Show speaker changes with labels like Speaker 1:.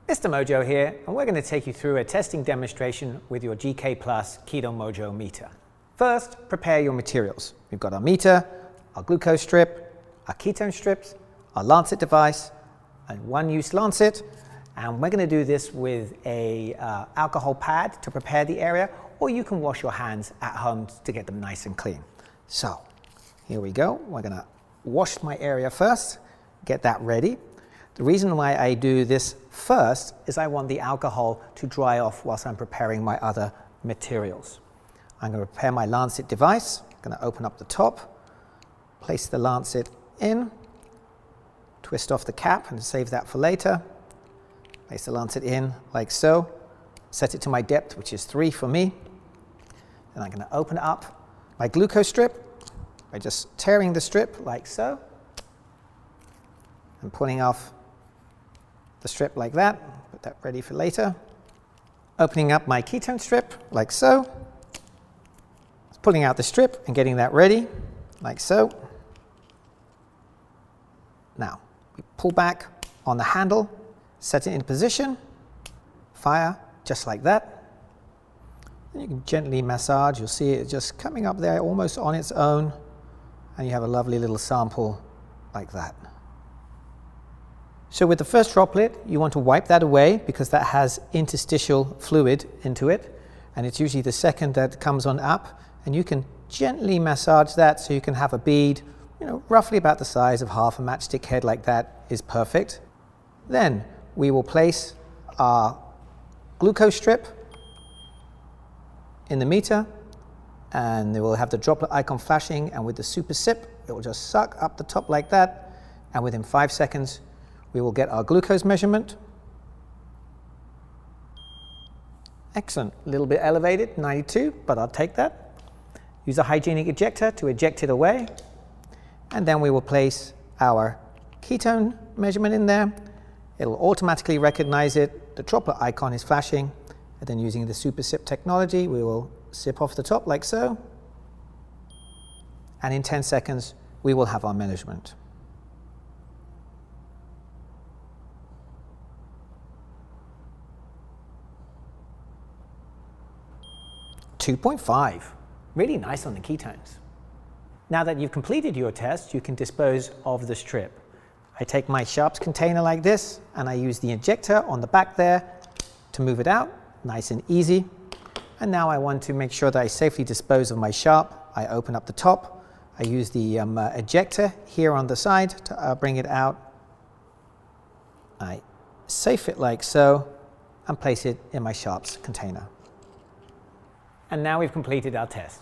Speaker 1: Mr. Mojo here, and we're going to take you through a testing demonstration with your GK Plus Keto-Mojo meter. First, prepare your materials. We've got our meter, our glucose strip, our ketone strips, our lancet device, and one-use lancet, and we're going to do this with a alcohol pad to prepare the area, or you can wash your hands at home to get them nice and clean. So, here we go. We're going to wash my area first, get that ready. The reason why I do this first is I want the alcohol to dry off whilst I'm preparing my other materials. I'm going to prepare my lancet device. I'm going to open up the top, place the lancet in, twist off the cap and save that for later. Place the lancet in like so, set it to my depth, which is 3 for me. Then I'm going to open up my glucose strip by just tearing the strip like so and pulling off the strip like that, put that ready for later. Opening up my ketone strip like so, pulling out the strip and getting that ready like so. Now, we pull back on the handle, set it in position, fire just like that. And you can gently massage, you'll see it just coming up there almost on its own, and you have a lovely little sample like that. So with the first droplet, you want to wipe that away because that has interstitial fluid into it, and it's usually the second that comes on up, and you can gently massage that so you can have a bead, roughly about the size of half a matchstick head like that is perfect. Then we will place our glucose strip in the meter, and it will have the droplet icon flashing, and with the super sip, it will just suck up the top like that, and within 5 seconds, we will get our glucose measurement. Excellent, a little bit elevated, 92, but I'll take that. Use a hygienic ejector to eject it away. And then we will place our ketone measurement in there. It'll automatically recognize it. The droplet icon is flashing. And then using the super sip technology, we will sip off the top like so. And in 10 seconds, we will have our measurement. 2.5, really nice on the ketones. Now that you've completed your test, you can dispose of the strip. I take my sharps container like this, and I use the ejector on the back there to move it out, nice and easy. And now I want to make sure that I safely dispose of my sharp. I open up the top, I use the ejector here on the side to bring it out. I safe it like so, and place it in my sharps container. And now we've completed our test.